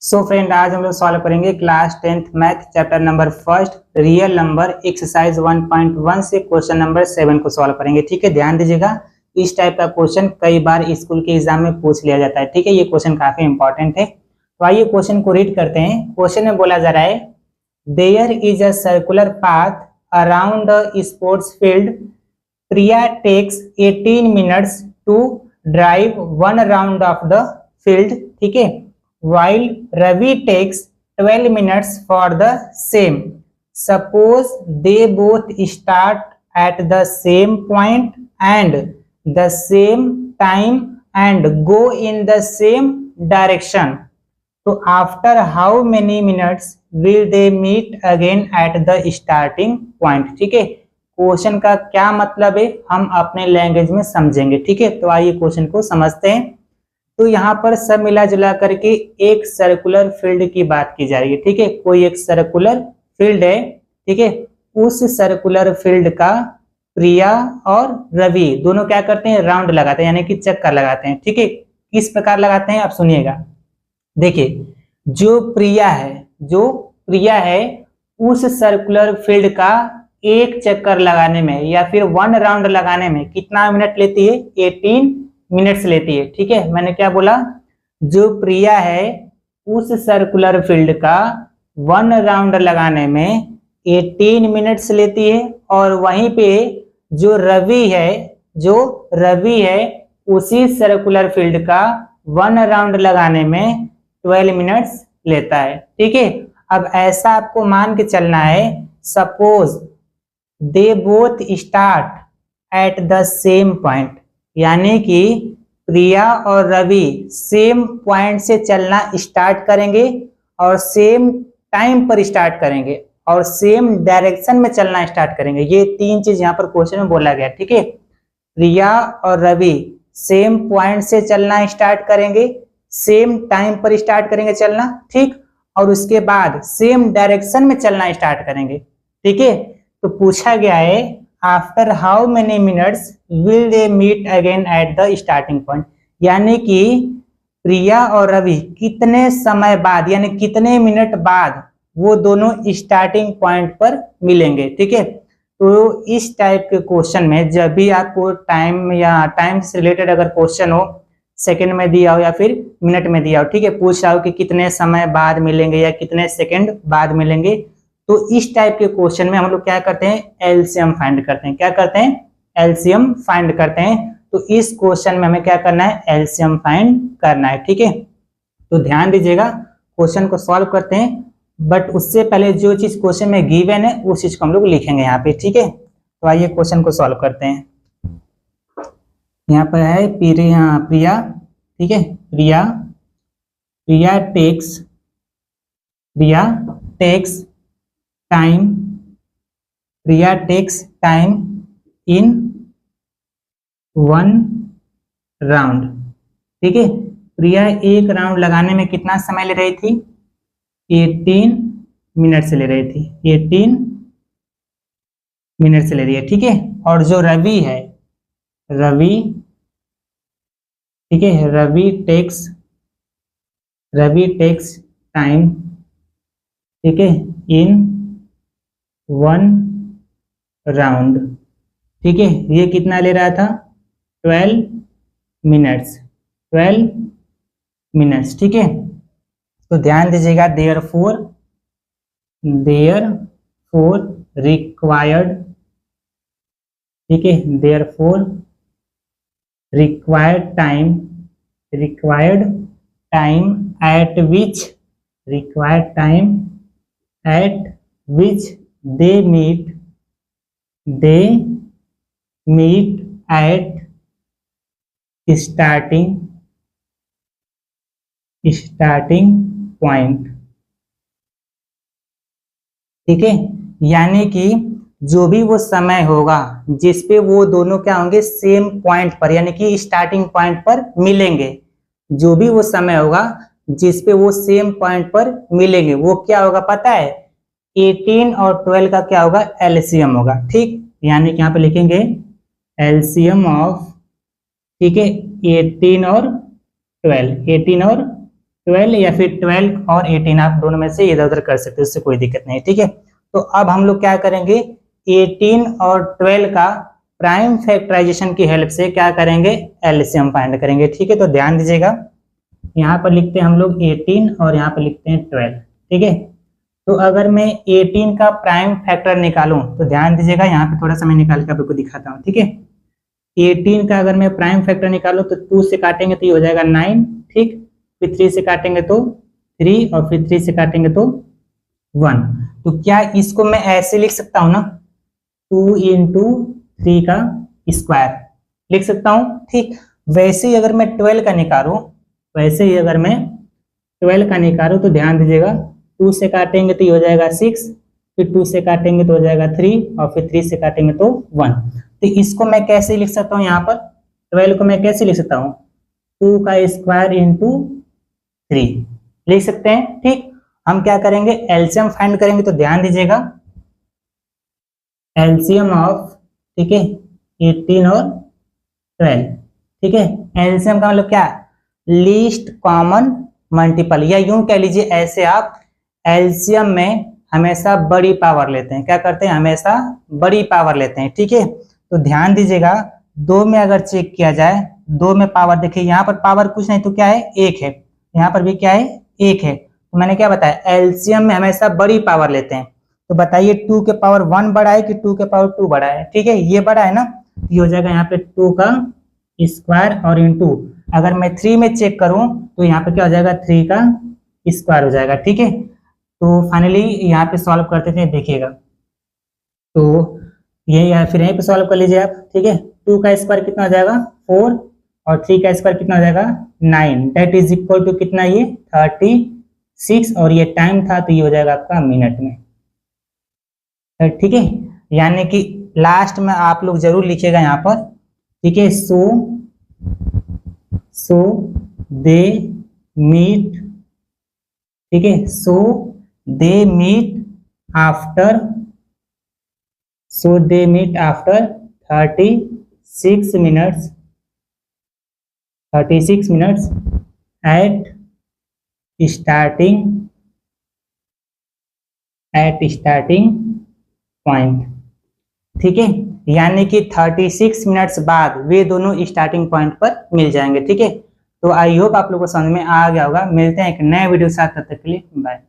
So friend, आज हम लोग सॉल्व करेंगे class 10th math chapter number first real number exercise 1.1 से क्वेश्चन नंबर 7 को सॉल्व करेंगे। ठीक है, ध्यान दीजिएगा। इस टाइप का क्वेश्चन कई बार स्कूल के एग्जाम में पूछ लिया जाता है। ठीक है, ये क्वेश्चन काफी इंपॉर्टेंट है। तो आइए क्वेश्चन को रीड करते हैं। क्वेश्चन में बोला जा रहा है, there is a circular path around a sports field. Priya takes 18 minutes to drive 1 round of the field. ठीक है, while Ravi takes 12 minutes for the same. Suppose they both start at the same point and the same time and go in the same direction. So after how many minutes will they meet again at the starting point? ठीक है, question का क्या मतलब है हम अपने language में समझेंगे। ठीक है, तो आइए क्वेश्चन को समझते हैं। तो यहाँ पर सब मिला जुला करके एक सर्कुलर फील्ड की बात की जा रही है। ठीक है, कोई एक सर्कुलर फील्ड है। ठीक है, उस सर्कुलर फील्ड का प्रिया और रवि दोनों क्या करते हैं, राउंड लगाते हैं, यानी कि चक्कर लगाते हैं। ठीक है, किस प्रकार लगाते हैं आप सुनिएगा। देखिए, जो प्रिया है उस सर्कुलर फील्ड का एक चक्कर लगाने में या फिर 1 राउंड लगाने में कितना मिनट लेती है, 18 मिनट्स लेती है। ठीक है, मैंने क्या बोला, जो प्रिया है उस सर्कुलर फील्ड का 1 राउंड लगाने में 18 मिनट्स लेती है, और वहीं पे जो रवि है उसी सर्कुलर फील्ड का 1 राउंड लगाने में 12 मिनट्स लेता है। ठीक है, अब ऐसा आपको मान के चलना है, suppose they both start at the same point, यानी कि प्रिया और रवि सेम पॉइंट से चलना स्टार्ट करेंगे और सेम टाइम पर स्टार्ट करेंगे और सेम डायरेक्शन में चलना स्टार्ट करेंगे। ये 3 चीज यहाँ पर क्वेश्चन में बोला गया। ठीक है, प्रिया और रवि सेम पॉइंट से चलना स्टार्ट करेंगे, सेम टाइम पर स्टार्ट करेंगे चलना, ठीक, और उसके बाद सेम डायरेक्शन में चलना स्टार्ट करेंगे। ठीक है, तो पूछा गया है after how many minutes will they meet again at the starting point, यानी कि प्रिया और रवि कितने समय बाद यानी कितने मिनट बाद वो दोनों स्टार्टिंग पॉइंट पर मिलेंगे। ठीक है, तो इस टाइप के क्वेश्चन में जब भी आपको टाइम या टाइम से रिलेटेड अगर क्वेश्चन हो, सेकंड में दिया हो या फिर मिनट में दिया हो, ठीक है, पूछ रहा हो कि कितने समय बाद मिलेंगे या कितने सेकंड बाद मिलेंगे, तो इस टाइप के क्वेश्चन में हम लोग क्या करते हैं, एलसीएम फाइंड करते हैं। क्या करते हैं, एलसीएम फाइंड करते हैं। तो इस क्वेश्चन में हमें क्या करना है, एलसीएम फाइंड करना है। ठीक है, तो ध्यान दीजिएगा, क्वेश्चन को सॉल्व करते हैं, बट उससे पहले जो चीज क्वेश्चन में गिवन है उस चीज को हम लोग लिखेंगे यहाँ पे। ठीक है, तो आइए क्वेश्चन को सॉल्व करते हैं। यहाँ पर है प्रिया। ठीक है, प्रिया टेक्स टाइम इन 1 राउंड। ठीक है, प्रिया एक राउंड लगाने में कितना समय ले रही थी, 18 मिनट से ले रही थी, 18 मिनट से ले रही है। ठीक है, और जो रवि है, ठीक है, रवि टेक्स टाइम, ठीक है, इन 1 राउंड। ठीक है, ये कितना ले रहा था, 12 मिनट्स। ठीक है, तो ध्यान दीजिएगा, देयरफॉर रिक्वायर्ड, ठीक है, therefore required time eight which they meet at starting point। ठीक है, यानी कि जो भी वो समय होगा जिसपे वो दोनों क्या होंगे, सेम पॉइंट पर यानी कि स्टार्टिंग पॉइंट पर मिलेंगे, जो भी वो समय होगा जिसपे वो सेम पॉइंट पर मिलेंगे, वो क्या होगा पता है, 18 और 12 का क्या होगा, एलसीएम होगा। ठीक, यानी कि यहाँ पे लिखेंगे एलसीएम ऑफ, ठीक है, 18 और 12 12 या फिर 12 और 18 आप दोनों में से इधर उधर कर सकते हो, उससे कोई दिक्कत नहीं, ठीक है। तो अब हम लोग क्या करेंगे, 18 और 12 का प्राइम फैक्टराइजेशन की हेल्प से क्या करेंगे, एलसीएम फाइंड करेंगे, ठीक है। तो ध्यान दीजिएगा, यहाँ पर लिखते हैं हम लोग 18 और यहाँ पर लिखते हैं 12, ठीक है। तो अगर मैं 18 का प्राइम फैक्टर निकालूं तो ध्यान दीजिएगा, यहाँ पे थोड़ा सा मैं निकाल के आपको दिखाता हूँ, ठीक है। 18 का अगर मैं प्राइम फैक्टर निकालूं तो 2 से काटेंगे तो ये हो जाएगा 9, ठीक। फिर 3 से काटेंगे तो 3 और फिर 3 से काटेंगे तो 1। तो क्या इसको मैं ऐसे लिख सकता हूँ ना, 2 इंटू 3 का स्क्वायर लिख सकता हूँ, ठीक। वैसे ही अगर मैं 12 का निकालूं, वैसे ही अगर मैं 12 का निकालूं तो ध्यान दीजिएगा, 2 से काटेंगे तो ये हो जाएगा 6, फिर 2 से काटेंगे तो हो जाएगा 3 और फिर 3 से काटेंगे तो 1। तो इसको मैं कैसे लिख सकता हूँ, यहाँ पर 12 को मैं कैसे लिख सकता हूँ, 2 का स्क्वायर इंटू 3 लिख सकते हैं, ठीक। हम क्या करेंगे, एलसीएम फाइंड करेंगे। तो ध्यान दीजिएगा, एलसीएम ऑफ, ठीक है, 18 और 12, ठीक है। एलसीएम का मतलब क्या, लीस्ट कॉमन मल्टीपल, या यूं कह लीजिए ऐसे, आप एलसीएम में हमेशा बड़ी पावर लेते हैं, क्या करते हैं, हमेशा बड़ी पावर लेते हैं, ठीक है। तो ध्यान दीजिएगा, 2 में अगर चेक किया जाए, 2 में पावर, देखिए यहाँ पर पावर कुछ नहीं तो क्या है, 1 है, यहाँ पर भी क्या है, 1 है। तो मैंने क्या बताया, एलसीएम में हमेशा बड़ी पावर लेते हैं। तो बताइए 2 के पावर 1 बड़ा है कि 2 के पावर 2 बड़ा है, ठीक है, ये बड़ा है ना। ये हो जाएगा यहाँ पे 2 का स्क्वायर और इंटू, अगर मैं 3 में चेक करूं तो यहाँ पे क्या हो जाएगा, 3 का स्क्वायर हो जाएगा, ठीक है। तो फाइनली यहाँ पे सॉल्व करते थे, देखिएगा, तो ये फिर यहीं पे सॉल्व कर लीजिए आप, ठीक है। 2 का स्क्वायर कितना हो जाएगा, 4, और 3 का स्क्वायर कितना हो जाएगा, 9, दैट इज इक्वल टू कितना, ये 36, और ये टाइम था तो ये हो जाएगा आपका मिनट में, ठीक है। यानी कि लास्ट में आप लोग जरूर लिखिएगा यहाँ पर, ठीक है, सो दे मीट, ठीक है, so they meet after 36 minutes at starting point, ठीक है। यानी कि 36 मिनट्स बाद वे दोनों स्टार्टिंग पॉइंट पर मिल जाएंगे, ठीक है। तो आई होप आप लोगों को समझ में आ गया होगा। मिलते हैं एक नए वीडियो के साथ, तब तक के लिए बाय।